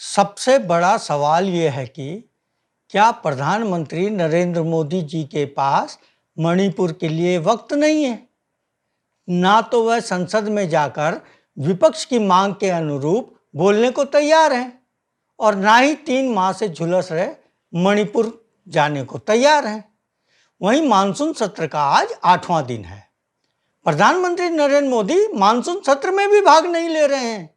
सबसे बड़ा सवाल ये है कि क्या प्रधानमंत्री नरेंद्र मोदी जी के पास मणिपुर के लिए वक्त नहीं है? ना तो वह संसद में जाकर विपक्ष की मांग के अनुरूप बोलने को तैयार हैं और ना ही 3 माह से झुलस रहे मणिपुर जाने को तैयार हैं। वहीं मानसून सत्र का आज 8वां दिन है। प्रधानमंत्री नरेंद्र मोदी मानसून सत्र में भी भाग नहीं ले रहे हैं।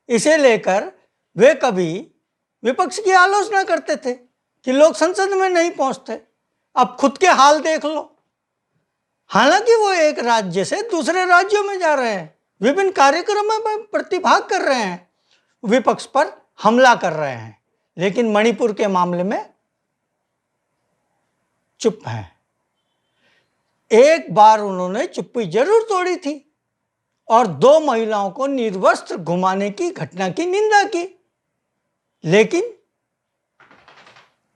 इसे लेकर वे कभी विपक्ष की आलोचना करते थे कि लोग संसद में नहीं पहुंचते। अब खुद के हाल देख लो। हालांकि वो एक राज्य से दूसरे राज्यों में जा रहे हैं, विभिन्न कार्यक्रमों में प्रतिभाग कर रहे हैं, विपक्ष पर हमला कर रहे हैं, लेकिन मणिपुर के मामले में चुप हैं। एक बार उन्होंने चुप्पी जरूर तोड़ी थी और 2 महिलाओं को निर्वस्त्र घुमाने की घटना की निंदा की, लेकिन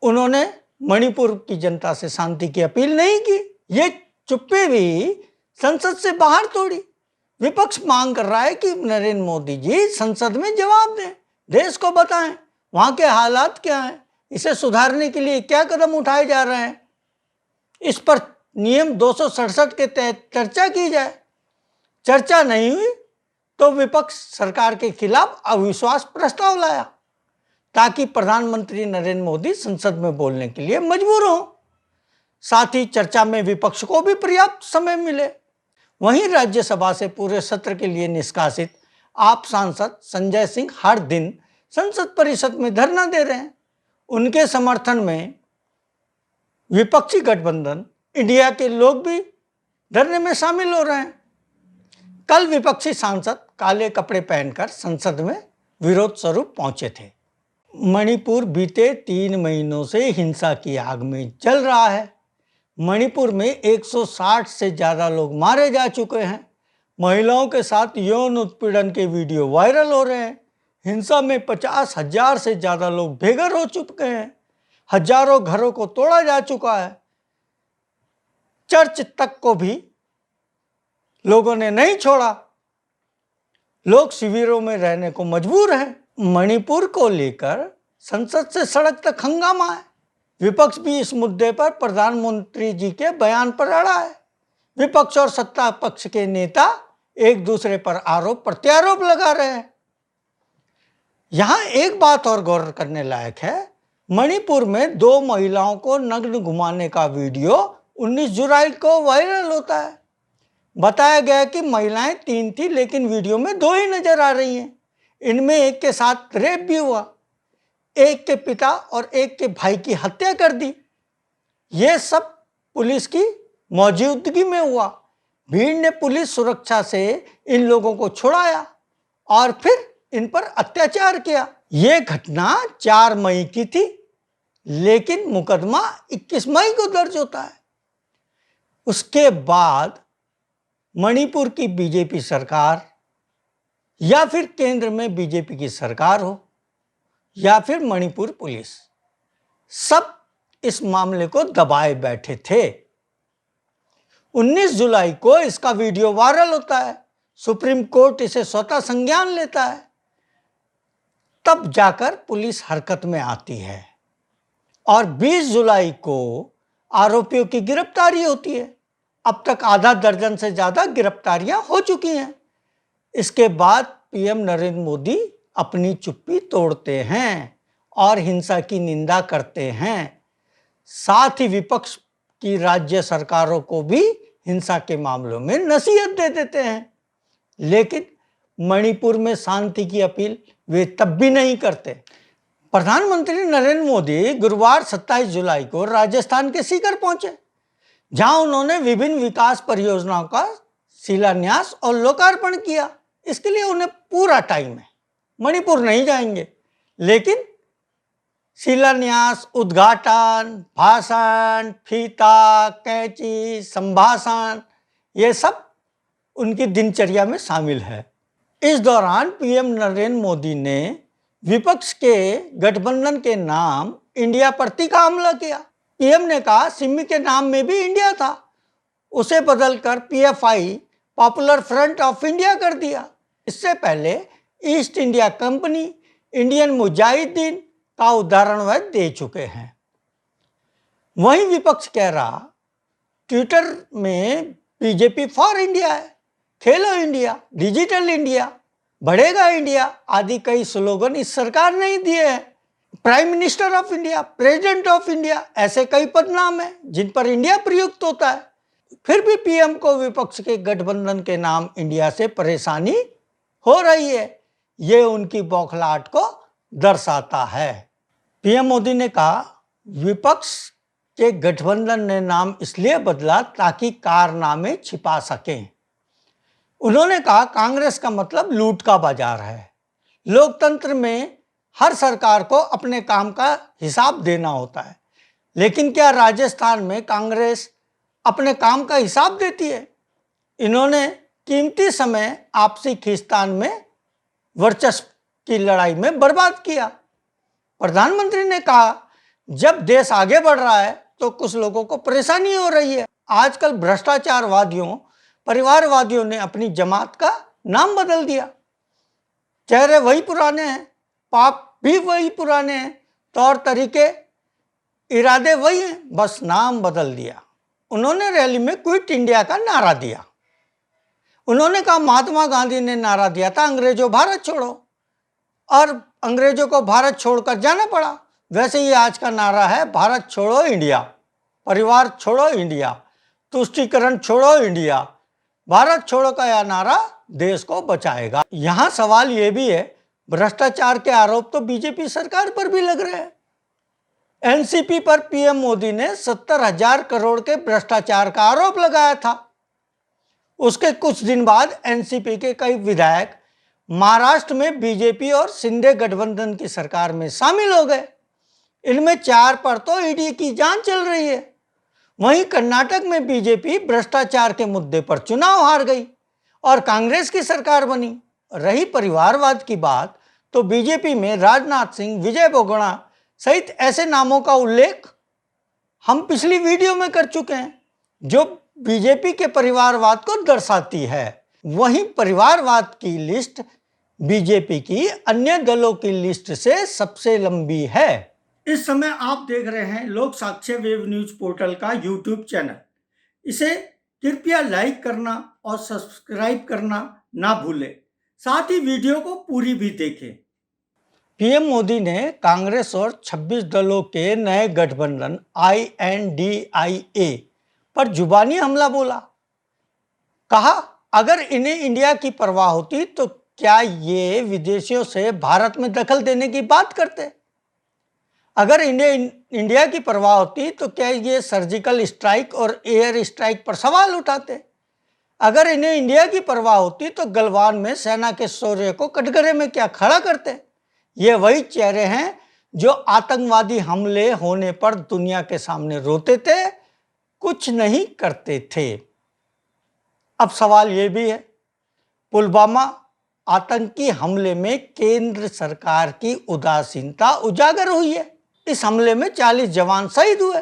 उन्होंने मणिपुर की जनता से शांति की अपील नहीं की। ये चुप्पी भी संसद से बाहर तोड़ी। विपक्ष मांग कर रहा है कि नरेंद्र मोदी जी संसद में जवाब दें, देश को बताएं वहां के हालात क्या हैं, इसे सुधारने के लिए क्या कदम उठाए जा रहे हैं। इस पर नियम 267 के तहत चर्चा की जाए। चर्चा नहीं हुई तो विपक्ष सरकार के खिलाफ अविश्वास प्रस्ताव लाया ताकि प्रधानमंत्री नरेंद्र मोदी संसद में बोलने के लिए मजबूर हों। साथ ही चर्चा में विपक्ष को भी पर्याप्त समय मिले। वहीं राज्यसभा से पूरे सत्र के लिए निष्कासित आप सांसद संजय सिंह हर दिन संसद परिसर में धरना दे रहे हैं। उनके समर्थन में विपक्षी गठबंधन इंडिया के लोग भी धरने में शामिल हो रहे हैं। कल विपक्षी सांसद काले कपड़े पहनकर संसद में विरोध स्वरूप पहुंचे थे। मणिपुर बीते 3 महीनों से हिंसा की आग में जल रहा है। मणिपुर में 160 से ज़्यादा लोग मारे जा चुके हैं। महिलाओं के साथ यौन उत्पीड़न के वीडियो वायरल हो रहे हैं। हिंसा में 50,000 से ज़्यादा लोग बेघर हो चुके हैं। हजारों घरों को तोड़ा जा चुका है। चर्च तक को भी लोगों ने नहीं छोड़ा। लोग शिविरों में रहने को मजबूर हैं। मणिपुर को लेकर संसद से सड़क तक हंगामा है। विपक्ष भी इस मुद्दे पर प्रधानमंत्री जी के बयान पर अड़ा है। विपक्ष और सत्ता पक्ष के नेता एक दूसरे पर आरोप प्रत्यारोप लगा रहे हैं। यहां एक बात और गौर करने लायक है। मणिपुर में 2 महिलाओं को नग्न घुमाने का वीडियो 19 जुलाई को वायरल होता है। बताया गया कि महिलाएं 3 थी, लेकिन वीडियो में 2 ही नजर आ रही हैं। इनमें एक के साथ रेप भी हुआ, एक के पिता और एक के भाई की हत्या कर दी। यह सब पुलिस की मौजूदगी में हुआ। भीड़ ने पुलिस सुरक्षा से इन लोगों को छुड़ाया और फिर इन पर अत्याचार किया। यह घटना 4 मई की थी, लेकिन मुकदमा 21 मई को दर्ज होता है। उसके बाद मणिपुर की बीजेपी सरकार या फिर केंद्र में बीजेपी की सरकार हो या फिर मणिपुर पुलिस, सब इस मामले को दबाए बैठे थे। 19 जुलाई को इसका वीडियो वायरल होता है। सुप्रीम कोर्ट इसे स्वतः संज्ञान लेता है। तब जाकर पुलिस हरकत में आती है और 20 जुलाई को आरोपियों की गिरफ्तारी होती है। अब तक आधा दर्जन से ज्यादा गिरफ्तारियां हो चुकी हैं। इसके बाद पीएम नरेंद्र मोदी अपनी चुप्पी तोड़ते हैं और हिंसा की निंदा करते हैं। साथ ही विपक्ष की राज्य सरकारों को भी हिंसा के मामलों में नसीहत दे देते हैं। लेकिन मणिपुर में शांति की अपील वे तब भी नहीं करते। प्रधानमंत्री नरेंद्र मोदी गुरुवार 27 जुलाई को राजस्थान के सीकर पहुंचे, जहां उन्होंने विभिन्न विकास परियोजनाओं का शिलान्यास और लोकार्पण किया। इसके लिए उन्हें पूरा टाइम है। मणिपुर नहीं जाएंगे, लेकिन शिलान्यास, उद्घाटन, भाषण, फीता, कैंची, संभाषण, ये सब उनकी दिनचर्या में शामिल है। इस दौरान पीएम नरेंद्र मोदी ने विपक्ष के गठबंधन के नाम इंडिया पर तीखा हमला किया। पीएम ने कहा सिमी के नाम में भी इंडिया था, उसे बदलकर PFI popular front of India कर दिया। इससे पहले east India company Indian Mujahideen का उदाहरण वह दे चुके हैं। वहीं विपक्ष कह रहा ट्विटर में बीजेपी फॉर इंडिया है, खेलो इंडिया, डिजिटल इंडिया, बढ़ेगा इंडिया आदि कई स्लोगन इस सरकार ने ही दिए हैं। Prime minister of India, president of India, ऐसे कई पदनाम हैं जिन पर इंडिया प्रयुक्त होता है। फिर भी पीएम को विपक्ष के गठबंधन के नाम इंडिया से परेशानी हो रही है। ये उनकी बौखलाहट को दर्शाता है। पीएम मोदी ने कहा विपक्ष के गठबंधन ने नाम इसलिए बदला ताकि कारनामे छिपा सकें। उन्होंने कहा कांग्रेस का मतलब लूट का बाजार है। लोकतंत्र में हर सरकार को अपने काम का हिसाब देना होता है, लेकिन क्या राजस्थान में कांग्रेस अपने काम का हिसाब देती है? इन्होंने कीमती समय आपसी खींचतान में वर्चस्व की लड़ाई में बर्बाद किया। प्रधानमंत्री ने कहा जब देश आगे बढ़ रहा है तो कुछ लोगों को परेशानी हो रही है। आजकल भ्रष्टाचारवादियों, परिवारवादियों ने अपनी जमात का नाम बदल दिया। चेहरे वही पुराने हैं, पाप भी वही पुराने हैं, तौर तरीके, इरादे वही हैं, बस नाम बदल दिया। उन्होंने रैली में क्विट इंडिया का नारा दिया। उन्होंने कहा महात्मा गांधी ने नारा दिया था अंग्रेजों भारत छोड़ो, और अंग्रेजों को भारत छोड़कर जाना पड़ा। वैसे ही आज का नारा है भारत छोड़ो इंडिया, परिवार छोड़ो इंडिया, तुष्टीकरण छोड़ो इंडिया। भारत छोड़ो का यह नारा देश को बचाएगा। यहाँ सवाल ये भी है, भ्रष्टाचार के आरोप तो बीजेपी सरकार पर भी लग रहे हैं। एनसीपी पर पीएम मोदी ने 70,000 करोड़ के भ्रष्टाचार का आरोप लगाया था। उसके कुछ दिन बाद एनसीपी के कई विधायक महाराष्ट्र में बीजेपी और शिंदे गठबंधन की सरकार में शामिल हो गए। इनमें 4 पर तो ईडी की जांच चल रही है। वहीं कर्नाटक में बीजेपी भ्रष्टाचार के मुद्दे पर चुनाव हार गई और कांग्रेस की सरकार बनी। रही परिवारवाद की बात, तो बीजेपी में राजनाथ सिंह, विजय बोगड़ा सहित ऐसे नामों का उल्लेख हम पिछली वीडियो में कर चुके हैं जो बीजेपी के परिवारवाद को दर्शाती है। वहीं परिवारवाद की लिस्ट बीजेपी की अन्य दलों की लिस्ट से सबसे लंबी है। इस समय आप देख रहे हैं लोक साक्ष्य वेब न्यूज पोर्टल का यूट्यूब चैनल। इसे कृपया लाइक करना और सब्सक्राइब करना ना भूलें। साथ ही वीडियो को पूरी भी देखें। पीएम मोदी ने कांग्रेस और 26 दलों के नए गठबंधन INDIA पर जुबानी हमला बोला। कहा अगर इन्हें इंडिया की परवाह होती तो क्या ये विदेशियों से भारत में दखल देने की बात करते? अगर इंडिया की परवाह होती तो क्या ये सर्जिकल स्ट्राइक और एयर स्ट्राइक पर सवाल उठाते? अगर इन्हें इंडिया की परवाह होती तो गलवान में सेना के शौर्य को कटघरे में क्या खड़ा करते? ये वही चेहरे हैं जो आतंकवादी हमले होने पर दुनिया के सामने रोते थे, कुछ नहीं करते थे। अब सवाल ये भी है, पुलवामा आतंकी हमले में केंद्र सरकार की उदासीनता उजागर हुई है। इस हमले में 40 जवान शहीद हुए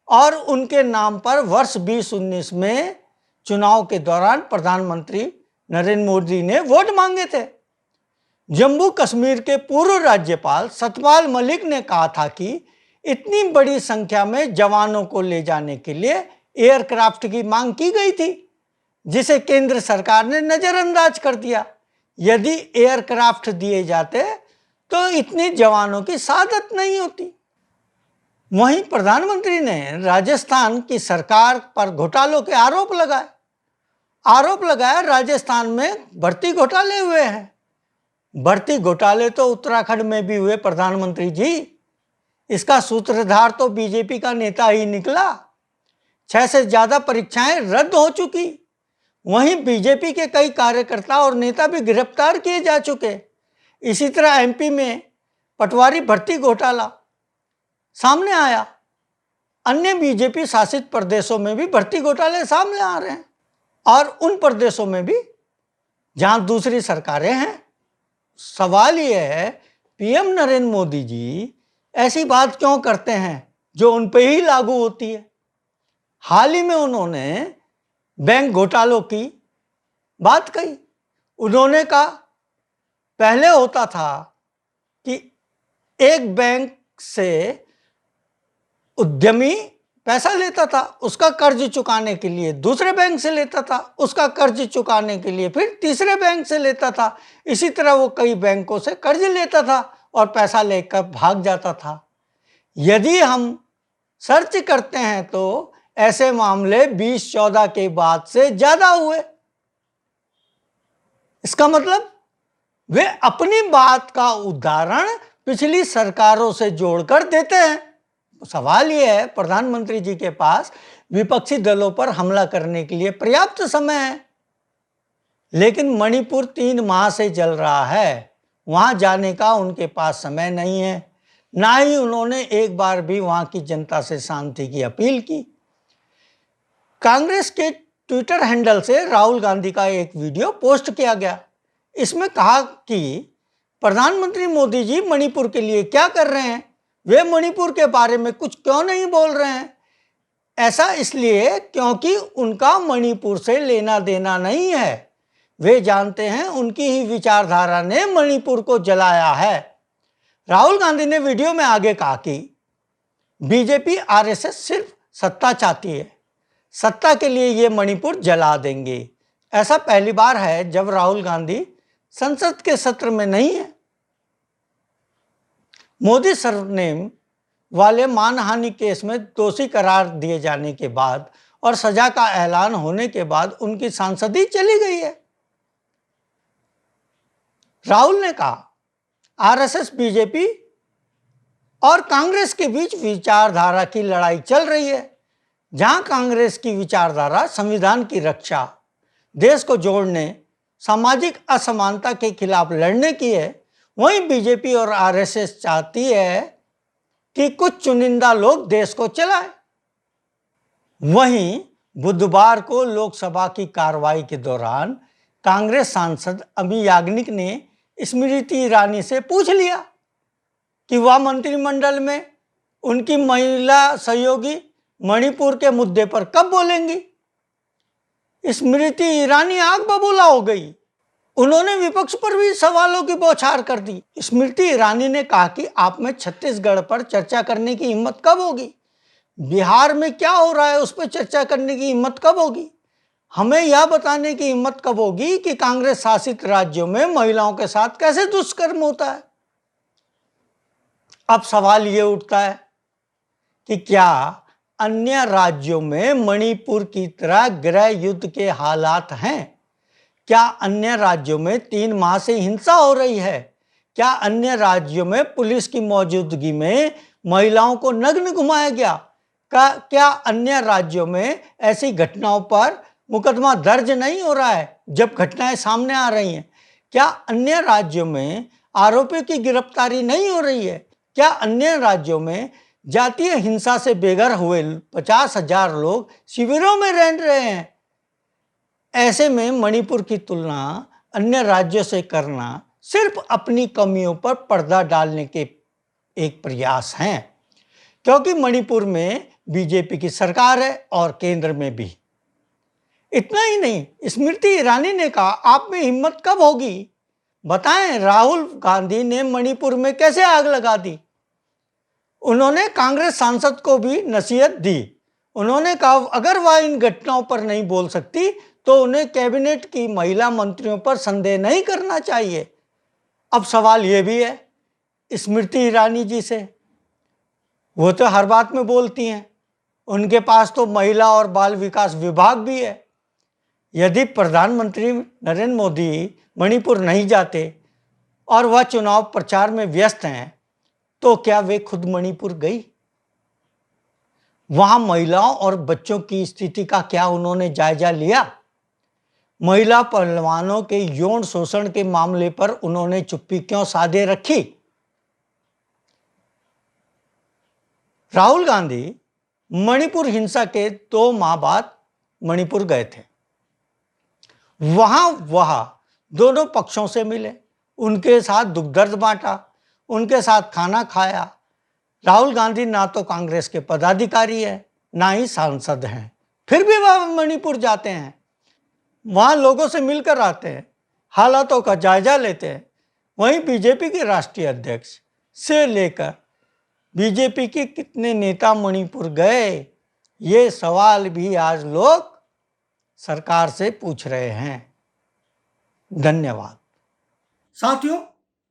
और उनके नाम पर वर्ष 2019 में चुनाव के दौरान प्रधानमंत्री नरेंद्र मोदी ने वोट मांगे थे। जम्मू कश्मीर के पूर्व राज्यपाल सतपाल मलिक ने कहा था कि इतनी बड़ी संख्या में जवानों को ले जाने के लिए एयरक्राफ्ट की मांग की गई थी, जिसे केंद्र सरकार ने नजरअंदाज कर दिया। यदि एयरक्राफ्ट दिए जाते तो इतनी जवानों की शहादत नहीं होती। वहीं प्रधानमंत्री ने राजस्थान की सरकार पर घोटालों के आरोप लगाया राजस्थान में भर्ती घोटाले हुए हैं। भर्ती घोटाले तो उत्तराखंड में भी हुए प्रधानमंत्री जी। इसका सूत्रधार तो बीजेपी का नेता ही निकला। 6 से ज्यादा परीक्षाएं रद्द हो चुकी। वहीं बीजेपी के कई कार्यकर्ता और नेता भी गिरफ्तार किए जा चुके। इसी तरह एमपी में पटवारी भर्ती घोटाला सामने आया। अन्य बीजेपी शासित प्रदेशों में भी भर्ती घोटाले सामने आ रहे हैं, और उन प्रदेशों में भी जहां दूसरी सरकारें हैं। सवाल यह है, पीएम नरेंद्र मोदी जी ऐसी बात क्यों करते हैं जो उन पे ही लागू होती है? हाल ही में उन्होंने बैंक घोटालों की बात कही। उन्होंने कहा पहले होता था कि एक बैंक से उद्यमी पैसा लेता था, उसका कर्ज चुकाने के लिए दूसरे बैंक से लेता था, उसका कर्ज चुकाने के लिए फिर तीसरे बैंक से लेता था। इसी तरह वो कई बैंकों से कर्ज लेता था और पैसा लेकर भाग जाता था। यदि हम सर्च करते हैं तो ऐसे मामले 2014 के बाद से ज्यादा हुए। इसका मतलब वे अपनी बात का उदाहरण पिछली सरकारों से जोड़कर देते हैं। सवाल यह है, प्रधानमंत्री जी के पास विपक्षी दलों पर हमला करने के लिए पर्याप्त समय है, लेकिन मणिपुर 3 माह से जल रहा है, वहां जाने का उनके पास समय नहीं है। ना ही उन्होंने एक बार भी वहां की जनता से शांति की अपील की। कांग्रेस के ट्विटर हैंडल से राहुल गांधी का एक वीडियो पोस्ट किया गया। इसमें कहा कि प्रधानमंत्री मोदी जी मणिपुर के लिए क्या कर रहे हैं, वे मणिपुर के बारे में कुछ क्यों नहीं बोल रहे हैं। ऐसा इसलिए क्योंकि उनका मणिपुर से लेना देना नहीं है। वे जानते हैं उनकी ही विचारधारा ने मणिपुर को जलाया है। राहुल गांधी ने वीडियो में आगे कहा कि बीजेपी आरएसएस सिर्फ सत्ता चाहती है, सत्ता के लिए ये मणिपुर जला देंगे। ऐसा पहली बार है जब राहुल गांधी संसद के सत्र में नहीं है। मोदी सरनेम वाले मानहानि केस में दोषी करार दिए जाने के बाद और सजा का ऐलान होने के बाद उनकी सांसदी चली गई है। राहुल ने कहा, आरएसएस बीजेपी और कांग्रेस के बीच विचारधारा की लड़ाई चल रही है। जहां कांग्रेस की विचारधारा संविधान की रक्षा, देश को जोड़ने, सामाजिक असमानता के खिलाफ लड़ने की है, वहीं बीजेपी और आरएसएस चाहती है कि कुछ चुनिंदा लोग देश को चलाएं। वहीं बुधवार को लोकसभा की कार्रवाई के दौरान कांग्रेस सांसद अमी याज्ञनिक ने स्मृति ईरानी से पूछ लिया कि वह मंत्रिमंडल में उनकी महिला सहयोगी मणिपुर के मुद्दे पर कब बोलेंगी। स्मृति ईरानी आग बबूला हो गई। उन्होंने विपक्ष पर भी सवालों की बौछार कर दी। स्मृति ईरानी ने कहा कि आप में छत्तीसगढ़ पर चर्चा करने की हिम्मत कब होगी, बिहार में क्या हो रहा है उस पर चर्चा करने की हिम्मत कब होगी, हमें यह बताने की हिम्मत कब होगी कि कांग्रेस शासित राज्यों में महिलाओं के साथ कैसे दुष्कर्म होता है। अब सवाल ये उठता है कि क्या अन्य राज्यों में मणिपुर की तरह गृह युद्ध के हालात हैं? क्या अन्य राज्यों में 3 माह से हिंसा हो रही है? क्या अन्य राज्यों में पुलिस की मौजूदगी में महिलाओं को नग्न घुमाया गया? क्या अन्य राज्यों में ऐसी घटनाओं पर मुकदमा दर्ज नहीं हो रहा है जब घटनाएं सामने आ रही हैं? क्या अन्य राज्यों में आरोपियों की गिरफ्तारी नहीं हो रही है? क्या अन्य राज्यों में जातीय हिंसा से बेघर हुए 50,000 लोग शिविरों में रह रहे हैं? ऐसे में मणिपुर की तुलना अन्य राज्यों से करना सिर्फ अपनी कमियों पर पर्दा डालने के एक प्रयास है, क्योंकि मणिपुर में बीजेपी की सरकार है और केंद्र में भी। इतना ही नहीं, स्मृति ईरानी ने कहा, आप में हिम्मत कब होगी? बताएं, राहुल गांधी ने मणिपुर में कैसे आग लगा दी? उन्होंने कांग्रेस सांसद को भी नसीहत दी। उन्होंने कहा अगर वह इन घटनाओं पर नहीं बोल सकती तो उन्हें कैबिनेट की महिला मंत्रियों पर संदेह नहीं करना चाहिए। अब सवाल यह भी है स्मृति ईरानी जी से, वो तो हर बात में बोलती हैं, उनके पास तो महिला और बाल विकास विभाग भी है। यदि प्रधानमंत्री नरेंद्र मोदी मणिपुर नहीं जाते और वह चुनाव प्रचार में व्यस्त हैं तो क्या वे खुद मणिपुर गई? वहां महिलाओं और बच्चों की स्थिति का क्या उन्होंने जायजा लिया? महिला पहलवानों के यौन शोषण के मामले पर उन्होंने चुप्पी क्यों साधे रखी? राहुल गांधी मणिपुर हिंसा के 2 माह बाद मणिपुर गए थे। वह दोनों पक्षों से मिले, उनके साथ दुख दर्द बांटा, उनके साथ खाना खाया। राहुल गांधी ना तो कांग्रेस के पदाधिकारी है, ना ही सांसद हैं, फिर भी वह मणिपुर जाते हैं, वहां लोगों से मिलकर आते हैं, हालातों का जायजा लेते हैं, वहीं बीजेपी के राष्ट्रीय अध्यक्ष से लेकर बीजेपी के कितने नेता मणिपुर गए, ये सवाल भी आज लोग सरकार से पूछ रहे हैं। धन्यवाद। साथियों,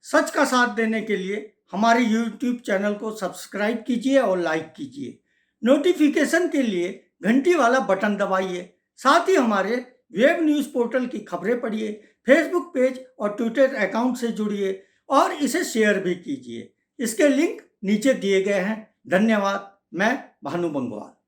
सच का साथ देने के लिए हमारे YouTube चैनल को सब्सक्राइब कीजिए और लाइक कीजिए। नोटिफिकेशन के लिए घंटी वाला बटन दबाइए। साथ ही हमारे वेब न्यूज़ पोर्टल की खबरें पढ़िए, फेसबुक पेज और ट्विटर अकाउंट से जुड़िए और इसे शेयर भी कीजिए। इसके लिंक नीचे दिए गए हैं। धन्यवाद। मैं भानु बंगवाल।